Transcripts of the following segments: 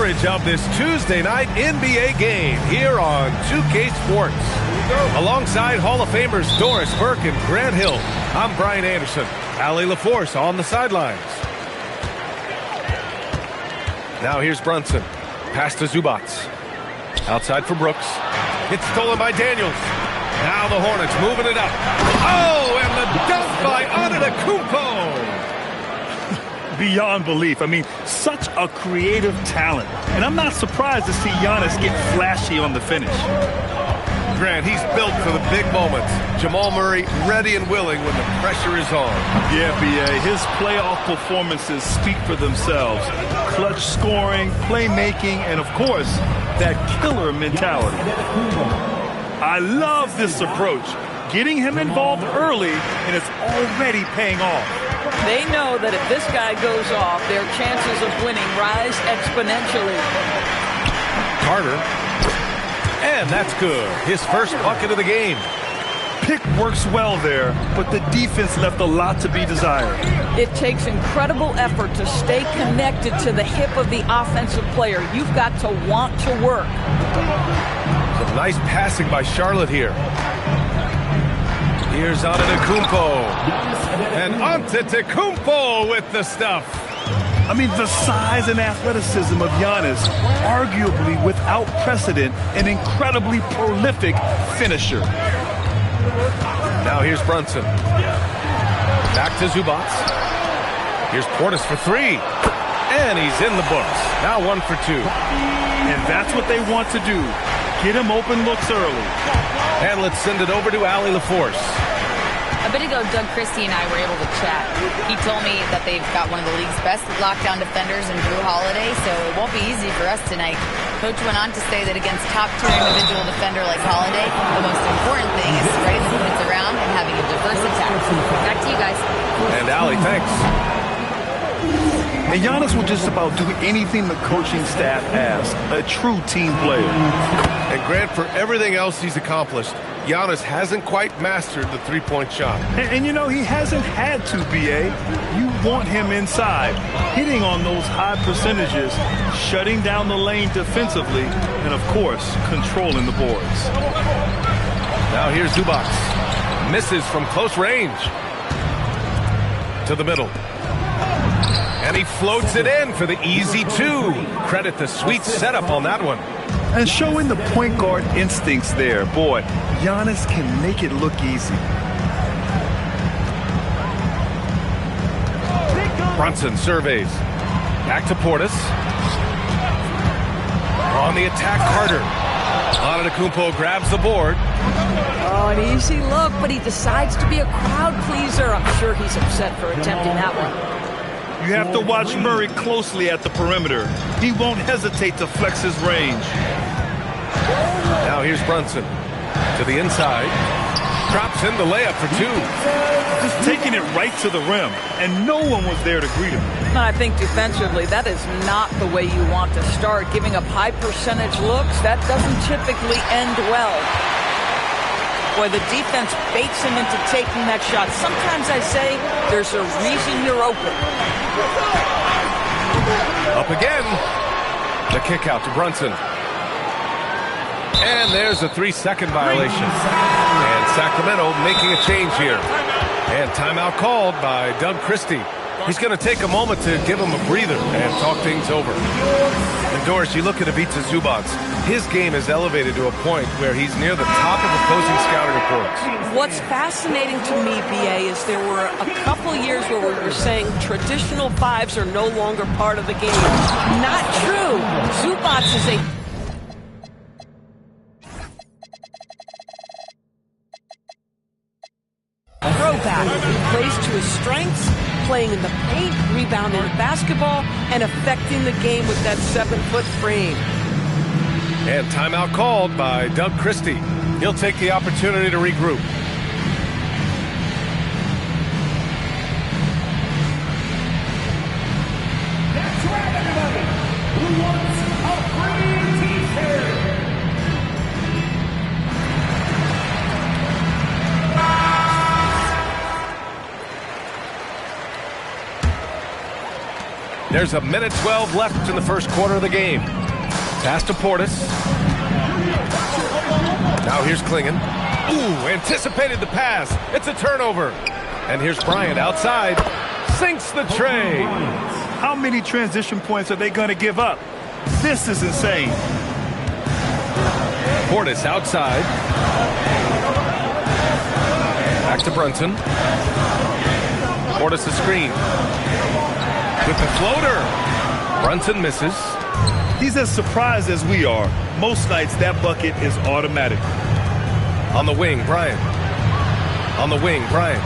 coverage of this Tuesday night NBA game here on 2K Sports. Alongside Hall of Famers Doris Burke and Grant Hill, I'm Brian Anderson. Allie LaForce on the sidelines. Now here's Brunson. Pass to Zubac. Outside for Brooks. It's stolen by Daniels. Now the Hornets moving it up. Oh, and the dunk by Antetokounmpo. Beyond belief. I mean, such a creative talent. And I'm not surprised to see Giannis get flashy on the finish. Grant, he's built for the big moments. Jamal Murray ready and willing when the pressure is on. Yeah, B.A., his playoff performances speak for themselves. Clutch scoring, playmaking, and of course, that killer mentality. I love this approach. Getting him involved early, and it's already paying off. They know that if this guy goes off, their chances of winning rise exponentially. Carter. And that's good. His first bucket of the game. Pick works well there, but the defense left a lot to be desired. It takes incredible effort to stay connected to the hip of the offensive player. You've got to want to work. Some nice passing by Charlotte here. Here's Antetokounmpo. And Antetokounmpo with the stuff. I mean, the size and athleticism of Giannis, arguably without precedent, an incredibly prolific finisher. Now here's Brunson. Back to Zubac. Here's Portis for three. And he's in the books. Now 1 for 2. And that's what they want to do. Get him open looks early. And let's send it over to Allie LaForce. A bit ago, Doug Christie and I were able to chat. He told me that they've got one of the league's best lockdown defenders in Drew Holiday, so it won't be easy for us tonight. Coach went on to say that against top-tier individual defender like Holiday, the most important thing is spreading the defense around and having a diverse attack. Back to you guys. And Allie, thanks. And Giannis will just about do anything the coaching staff asks. A true team player. And Grant, for everything else he's accomplished, Giannis hasn't quite mastered the three-point shot. And you know, he hasn't had to, B.A. You want him inside, hitting on those high percentages, shutting down the lane defensively, and, of course, controlling the boards. Now here's Zubac. Misses from close range. To the middle. And he floats it in for the easy two. Credit the sweet setup on that one. And showing the point guard instincts there. Boy, Giannis can make it look easy. Brunson surveys. Back to Portis. On the attack, Carter. Antetokounmpo grabs the board. Oh, an easy look, but he decides to be a crowd pleaser. I'm sure he's upset for attempting that one. You have to watch Murray closely at the perimeter. He won't hesitate to flex his range. Now here's Brunson. To the inside. Drops in the layup for two. Just taking it right to the rim, and no one was there to greet him. I think defensively, that is not the way you want to start. Giving up high percentage looks, that doesn't typically end well. Boy, the defense baits him into taking that shot. Sometimes I say there's a reason you're open. Up again. The kick out to Brunson. And there's a 3-second violation. And Sacramento making a change here. And timeout called by Doug Christie. He's going to take a moment to give him a breather and talk things over. And Doris, you look at Ivica Zubac. His game is elevated to a point where he's near the top of opposing scouting reports. What's fascinating to me, B.A., is there were a couple years where we were saying traditional fives are no longer part of the game. Not true. Zubac is a throwback. He plays to his strengths, playing in the paint, rebounding the basketball, and affecting the game with that 7-foot frame. And timeout called by Doug Christie. He'll take the opportunity to regroup. That's right, everybody. Who wants a free t-shirt? There's a minute 12 left in the first quarter of the game. Pass to Portis. Now here's Klingon. Ooh, anticipated the pass. It's a turnover. And here's Bryant outside. Sinks the tray. How many transition points are they going to give up? This is insane. Portis outside. Back to Brunson. Portis a screen. With the floater. Brunson misses. He's as surprised as we are. Most nights that bucket is automatic. On the wing, Bryant. On the wing, Bryant.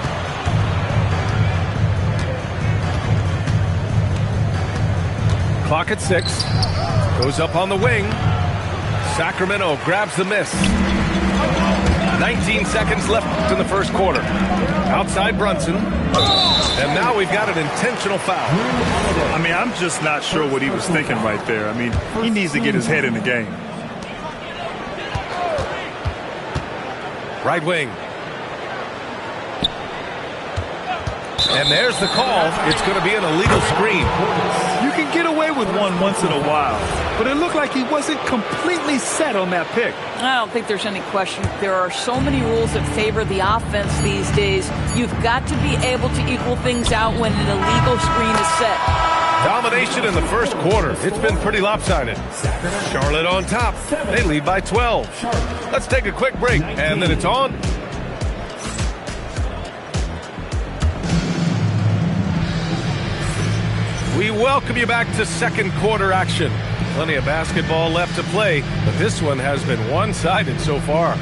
Clock at 6. Goes up on the wing. Sacramento grabs the miss. 19 seconds left in the first quarter. Outside Brunson. And now we've got an intentional foul. I mean, I'm just not sure what he was thinking right there. I mean, he needs to get his head in the game. Right wing. And there's the call. It's going to be an illegal screen. You can get away with one once in a while, but it looked like he wasn't completely set on that pick. I don't think there's any question. There are so many rules that favor the offense these days. You've got to be able to equal things out when an illegal screen is set. Domination in the first quarter. It's been pretty lopsided. Charlotte on top. They lead by 12. Let's take a quick break, and then it's on. We welcome you back to second quarter action. Plenty of basketball left to play, but this one has been one-sided so far.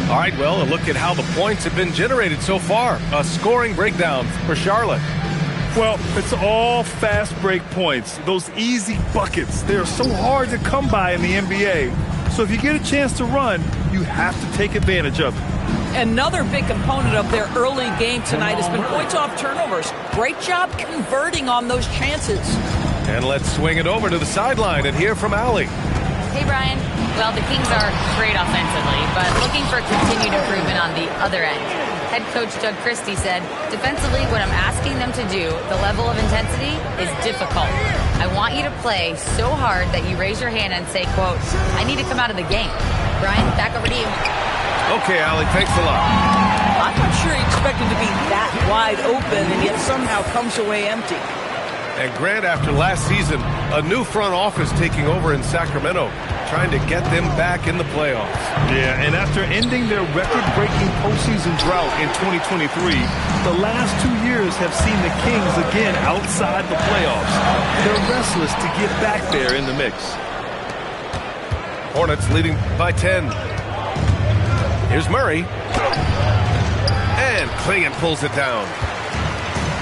All right, well, a look at how the points have been generated so far. A scoring breakdown for Charlotte. Well, it's all fast break points. Those easy buckets, they're so hard to come by in the NBA. So if you get a chance to run, you have to take advantage of it. Another big component of their early game tonight has been points off turnovers. Great job converting on those chances. And let's swing it over to the sideline and hear from Allie. Hey, Brian. Well, the Kings are great offensively, but looking for continued improvement on the other end. Head coach Doug Christie said, defensively, what I'm asking them to do, the level of intensity, is difficult. I want you to play so hard that you raise your hand and say, quote, I need to come out of the game. Brian, back over to you. Okay, Allie, thanks a lot. I'm not sure he expected to be that wide open and yet somehow comes away empty. And Grant, after last season, a new front office taking over in Sacramento, trying to get them back in the playoffs. Yeah, and after ending their record-breaking postseason drought in 2023, the last 2 years have seen the Kings again outside the playoffs. They're restless to get back there in the mix. Hornets leading by 10. Here's Murray. And Klingon pulls it down.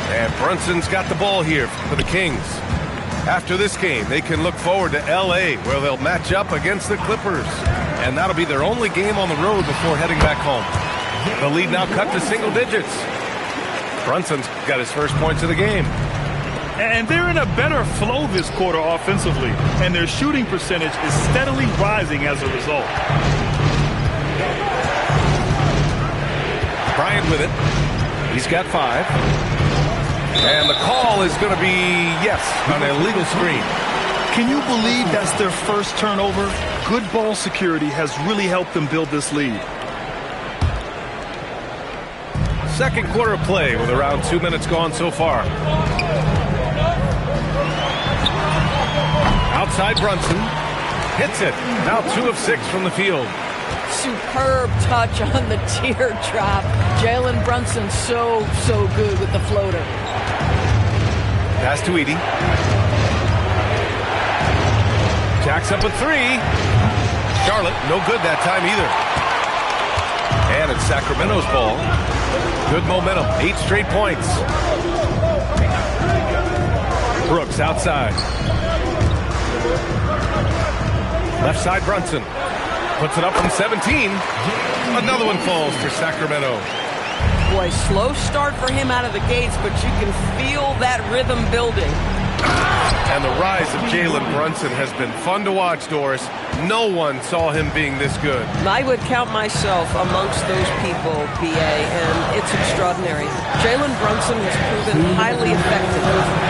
And Brunson's got the ball here for the Kings. After this game, they can look forward to L.A., where they'll match up against the Clippers. And that'll be their only game on the road before heading back home. The lead now cut to single digits. Brunson's got his first points of the game. And they're in a better flow this quarter offensively, and their shooting percentage is steadily rising as a result. Bryant with it. He's got 5. And the call is going to be, yes, on an illegal screen. Can you believe that's their first turnover? Good ball security has really helped them build this lead. Second quarter of play with around 2 minutes gone so far. Outside Brunson. Hits it. Now 2 of 6 from the field. Superb touch on the teardrop. Jalen Brunson so good with the floater. Pass to Edey. Jacks up a 3. Charlotte, no good that time either. And it's Sacramento's ball. Good momentum, 8 straight points. Brooks outside. Left side Brunson. Puts it up from 17. Another one falls for Sacramento. Boy, slow start for him out of the gates, but you can feel that rhythm building. And the rise of Jalen Brunson has been fun to watch, Doris. No one saw him being this good. I would count myself amongst those people, B.A., and it's extraordinary. Jalen Brunson has proven highly effective,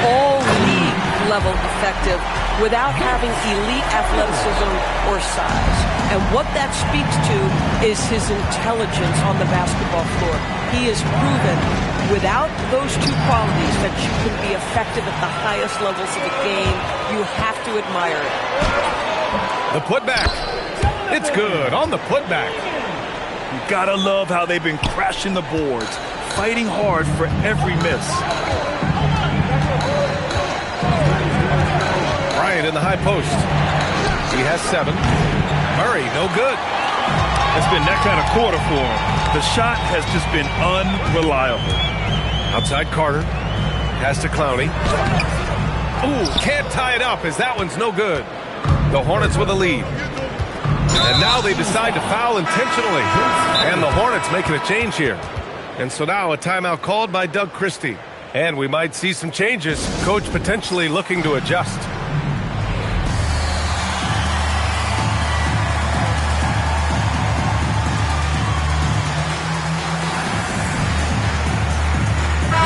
all league level effective, without having elite athleticism or size. And what that speaks to is his intelligence on the basketball floor. He has proven without those two qualities that you can be effective at the highest levels of the game. You have to admire it. The putback. It's good on the putback. You gotta love how they've been crashing the boards, fighting hard for every miss. Bryant in the high post. He has 7. Murray, no good. It's been that kind of quarter for him. The shot has just been unreliable. Outside Carter. Pass to Clowney. Ooh, can't tie it up as that one's no good. The Hornets with a lead. And now they decide to foul intentionally. And the Hornets making a change here. And so now a timeout called by Doug Christie. And we might see some changes. Coach potentially looking to adjust.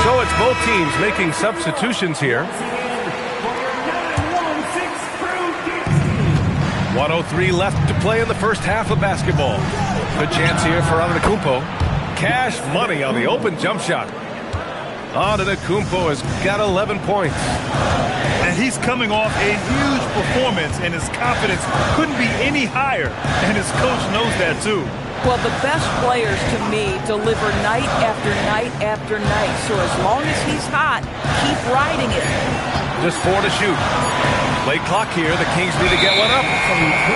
So it's both teams making substitutions here. 1:03 left to play in the first half of basketball. Good chance here for Antetokounmpo. Cash money on the open jump shot. Antetokounmpo has got 11 points. And he's coming off a huge performance, and his confidence couldn't be any higher. And his coach knows that too. Well, the best players, to me, deliver night after night after night. So as long as he's hot, keep riding it. Just 4 to shoot. Play clock here. The Kings need to get one up.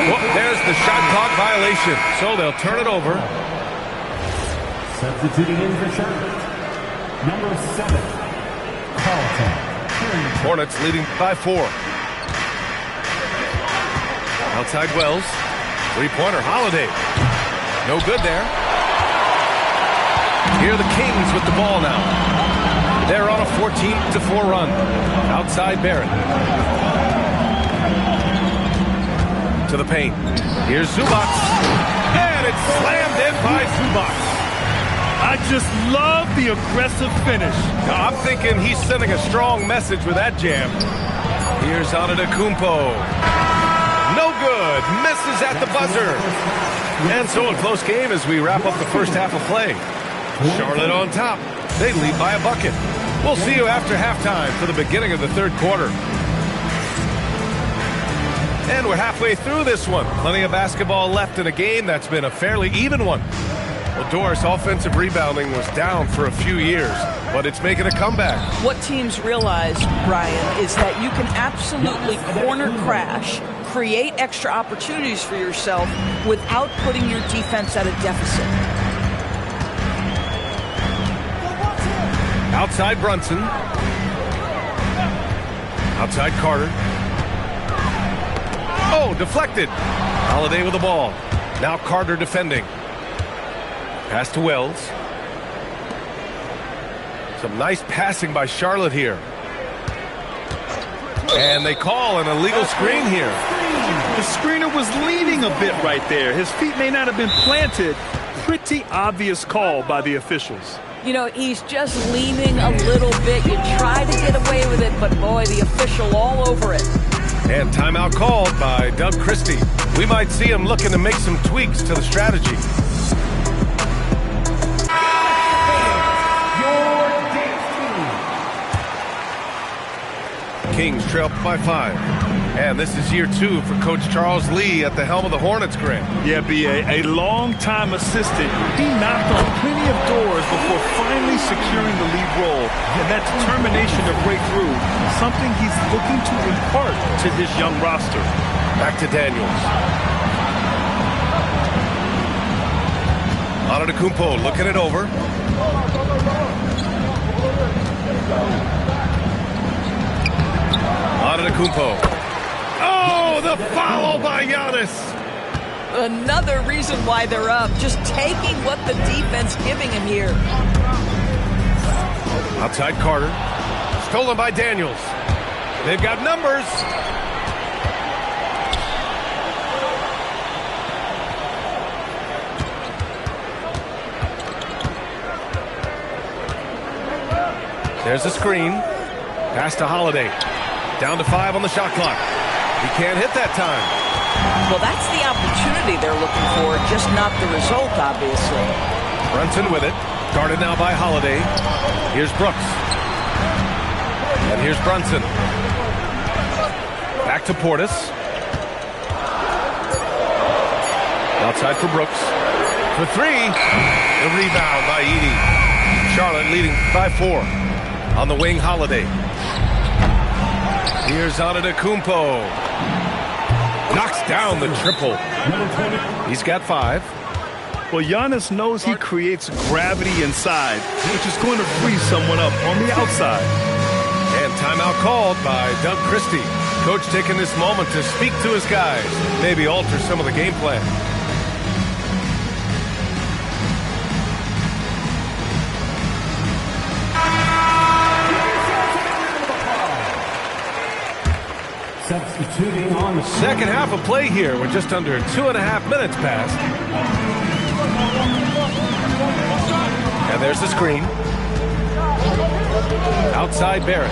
Whoop, there's the shot clock violation. So they'll turn it over. Substituting in for Charlotte, number 7, Carlton. Hornets leading by 4. Outside Wells. Three-pointer, Holiday. No good there. Here are the Kings with the ball now. They're on a 14-4 run. Outside Barrett. To the paint. Here's Zubac. And it's slammed in by Zubac. I just love the aggressive finish. Now, I'm thinking he's sending a strong message with that jam. Here's Antetokounmpo. No good. Misses at the buzzer. And so a close game as we wrap up the first half of play. Charlotte on top. They lead by a bucket. We'll see you after halftime for the beginning of the third quarter. And we're halfway through this one. Plenty of basketball left in a game that's been a fairly even one. Well, Doris, offensive rebounding was down for a few years, but it's making a comeback. What teams realize, Brian, is that you can absolutely corner crash, create extra opportunities for yourself without putting your defense at a deficit. Outside Brunson. Outside Carter. Oh, deflected. Holiday with the ball. Now Carter defending. Pass to Wells. Some nice passing by Charlotte here. And they call an illegal screen here. The screener was leaning a bit right there. His feet may not have been planted. Pretty obvious call by the officials. You know, he's just leaning a little bit. You try to get away with it, but boy, the official all over it. And timeout called by Doug Christie. We might see him looking to make some tweaks to the strategy. Kings trail by 5. And this is year 2 for Coach Charles Lee at the helm of the Hornets, Grant. Yeah, B.A., a long-time assistant. He knocked on plenty of doors before finally securing the lead role. And that determination to break through, something he's looking to impart to his young roster. Back to Daniels. Antetokounmpo looking it over. Antetokounmpo. Oh, the foul by Giannis. Another reason why they're up, just taking what the defense giving him here. Outside Carter. Stolen by Daniels. They've got numbers. There's a screen. Pass to Holiday. Down to 5 on the shot clock. He can't hit that time. Well, that's the opportunity they're looking for, just not the result, obviously. Brunson with it. Guarded now by Holiday. Here's Brooks. And here's Brunson. Back to Portis. Outside for Brooks. For 3. The rebound by Edey. Charlotte leading by 4. On the wing, Holiday. Here's Antetokounmpo. Knocks down the triple. He's got 5. Well, Giannis knows he creates gravity inside, which is going to free someone up on the outside. And timeout called by Doug Christie. Coach taking this moment to speak to his guys. Maybe alter some of the game plan. Substituting on the Second half of play here. We're just under 2.5 minutes past. And there's the screen. Outside Barrett.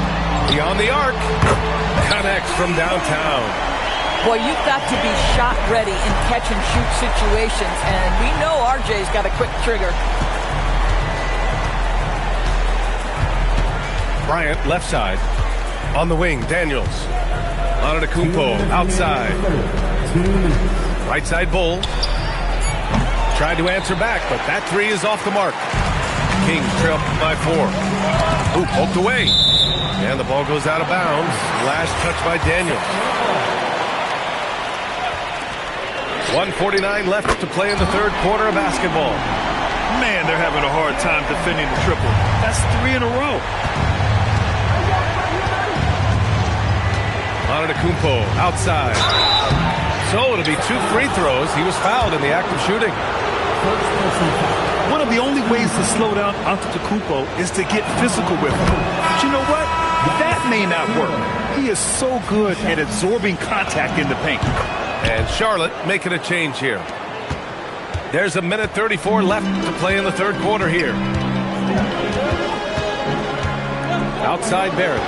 Beyond the arc. Connects from downtown. Boy, you've got to be shot ready in catch-and-shoot situations, and we know RJ's got a quick trigger. Bryant, left side. On the wing, Daniels. Antetokounmpo, outside. Right side, Bull. Tried to answer back, but that 3 is off the mark. Kings trail by 4. Ooh, poked away. And the ball goes out of bounds. Last touch by Daniels. 1:49 left to play in the third quarter of basketball. Man, they're having a hard time defending the triple. That's 3 in a row. Antetokounmpo outside. So it'll be 2 free throws. He was fouled in the act of shooting. One of the only ways to slow down Antetokounmpo is to get physical with him. But you know what? That may not work. He is so good at absorbing contact in the paint. And Charlotte making a change here. There's 1:34 left to play in the third quarter here. Outside Barrett.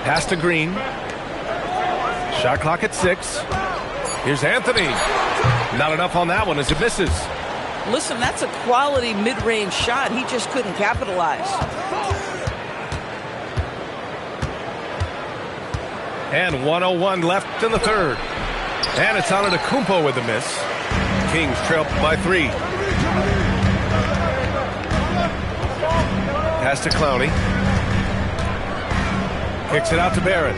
Pass to Green. Shot clock at 6. Here's Anthony. Not enough on that one as it misses. Listen, that's a quality mid-range shot. He just couldn't capitalize. And 1:01 left in the third. And it's Antetokounmpo with the miss. Kings trail by 3. Pass to Clowney. Kicks it out to Barrett.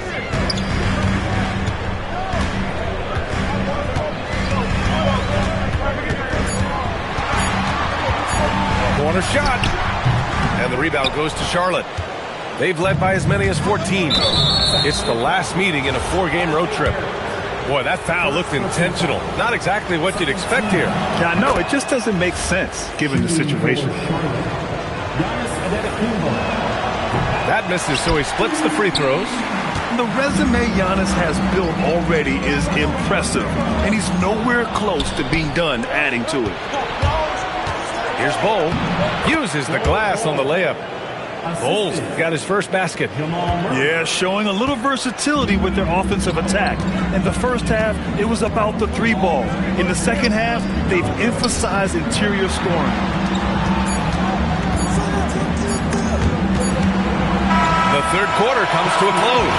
Corner shot. And the rebound goes to Charlotte. They've led by as many as 14. It's the last meeting in a 4-game road trip. Boy, that foul looked intentional. Not exactly what you'd expect here. Yeah, no, it just doesn't make sense given the situation. That misses, so he splits the free throws. The resume Giannis has built already is impressive, and he's nowhere close to being done adding to it. Here's Bull. Uses the glass on the layup. Bull's got his first basket. Yeah, showing a little versatility with their offensive attack. In the first half, it was about the 3-ball. In the second half, they've emphasized interior scoring. The third quarter comes to a close.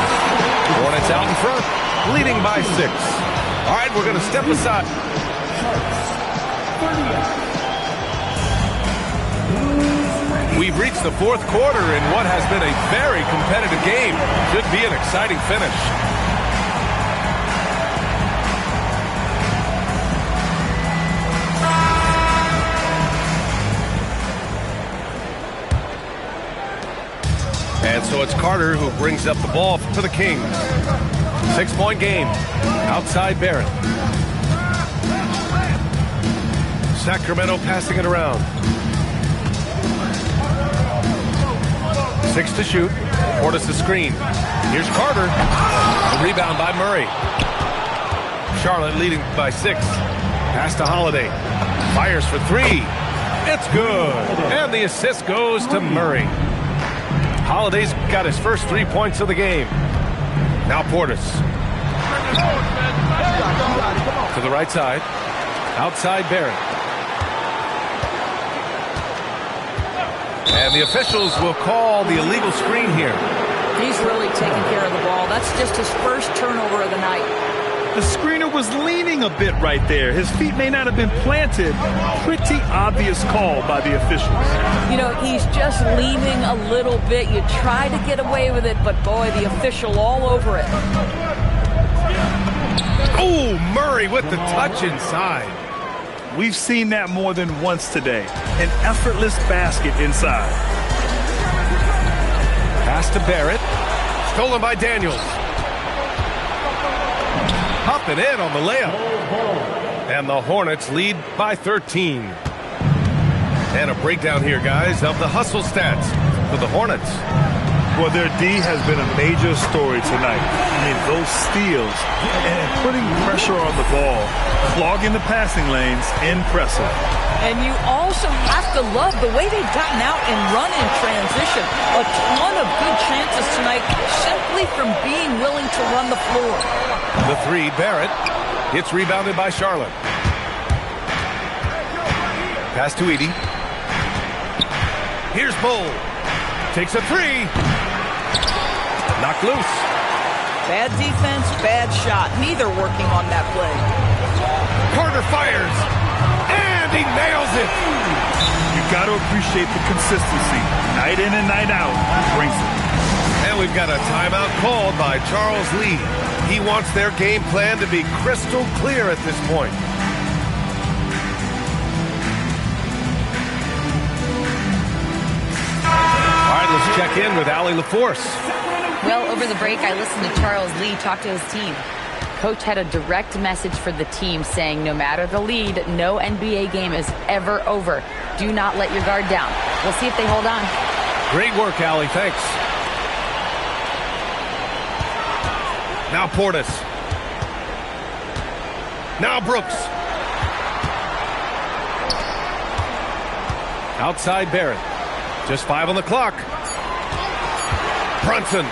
Hornets out in front, leading by 6. All right, we're going to step aside. We've reached the fourth quarter in what has been a very competitive game. Should be an exciting finish. And so it's Carter who brings up the ball for the Kings. 6-point game. Outside Barrett. Sacramento passing it around. 6 to shoot. Portis the screen. Here's Carter. The rebound by Murray. Charlotte leading by 6. Pass to Holiday. Fires for 3. It's good. And the assist goes to Murray. Holiday's got his first 3 points of the game. Now Portis. To the right side. Outside Barrett. And the officials will call the illegal screen here. He's really taking care of the ball. That's just his first turnover of the night. The screener was leaning a bit right there. His feet may not have been planted. Pretty obvious call by the officials. You know, he's just leaning a little bit. You try to get away with it, but boy, the official all over it. Oh, Murray with the touch inside. We've seen that more than once today. An effortless basket inside. Pass to Barrett. Stolen by Daniels. Up and in on the layup. And the Hornets lead by 13. And a breakdown here, guys, of the hustle stats for the Hornets. Well, their D has been a major story tonight. I mean, those steals and putting pressure on the ball, clogging the passing lanes, impressive. And you also have to love the way they've gotten out and run in transition. A ton of good chances tonight simply from being willing to run the floor. The 3, Barrett. It's rebounded by Charlotte. Pass to Edey. Here's Bull. Takes a 3. Knocked loose. Bad defense, bad shot. Neither working on that play. Carter fires. And he nails it. You got to appreciate the consistency. Night in and night out, he brings it. And we've got a timeout called by Charles Lee. He wants their game plan to be crystal clear at this point. All right, let's check in with Allie LaForce. Well, over the break, I listened to Charles Lee talk to his team. Coach had a direct message for the team saying no matter the lead, no NBA game is ever over. Do not let your guard down. We'll see if they hold on. Great work, Allie. Thanks. Now Portis. Now Brooks. Outside Barrett. Just 5 on the clock. Brunson.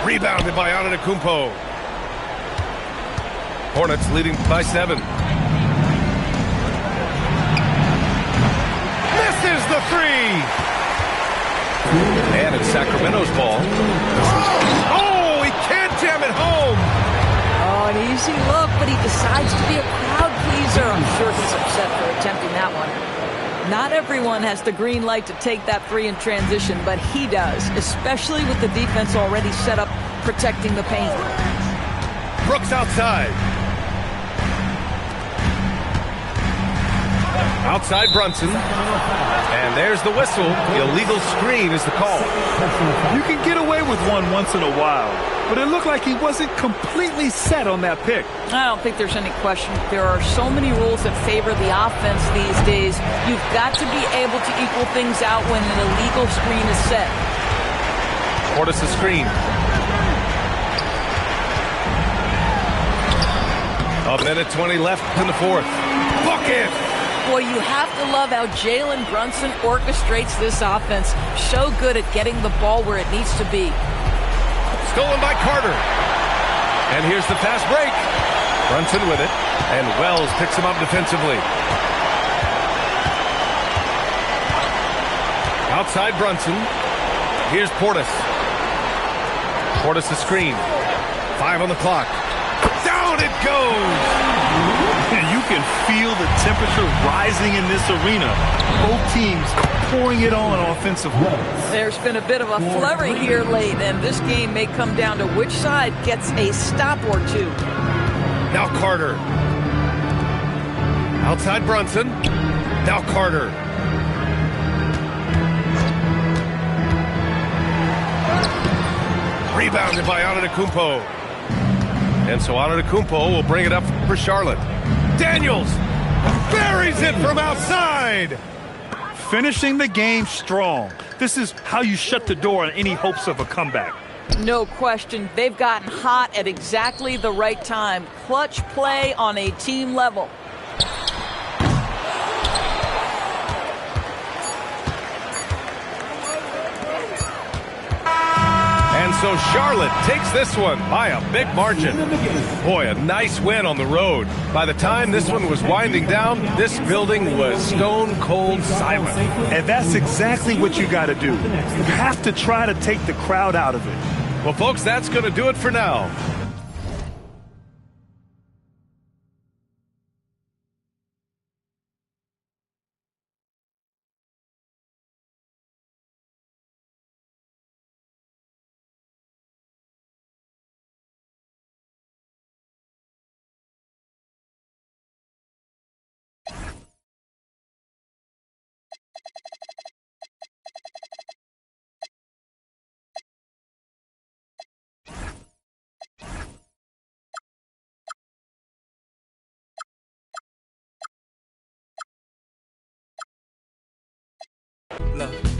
Rebounded by Antetokounmpo. Hornets leading by 7. Misses the 3. And it's Sacramento's ball. Oh, he can't jam it home. Oh, an easy look, but he decides to be a crowd pleaser. I'm sure he's upset for attempting that one. Not everyone has the green light to take that 3 in transition, but he does, especially with the defense already set up protecting the paint. Brooks outside. Outside Brunson. And there's the whistle. The illegal screen is the call. You can get away with one once in a while, but it looked like he wasn't completely set on that pick. I don't think there's any question. There are so many rules that favor the offense these days. You've got to be able to equal things out when an illegal screen is set. Portis the screen. A minute 20 left in the 4th. Bucket! Boy, you have to love how Jalen Brunson orchestrates this offense. So good at getting the ball where it needs to be. Stolen by Carter. And here's the fast break. Brunson with it. And Wells picks him up defensively. Outside Brunson. Here's Portis. Portis the screen. 5 on the clock. Down it goes! And you can feel the temperature rising in this arena. Both teams pouring it on offensively. There's been a bit of a flurry here late, and this game may come down to which side gets a stop or two. Now Carter. Outside Brunson. Now Carter. Rebounded by Antetokounmpo. And so Antetokounmpo will bring it up for Charlotte. Daniels buries it from outside. finishing the game strong. This is how you shut the door on any hopes of a comeback. No question. They've gotten hot at exactly the right time. Clutch play on a team level. And so Charlotte takes this one by a big margin. Boy, a nice win on the road. By the time this one was winding down, this building was stone cold silent. And that's exactly what you got to do. You have to try to take the crowd out of it. Well, folks, that's going to do it for now. Love.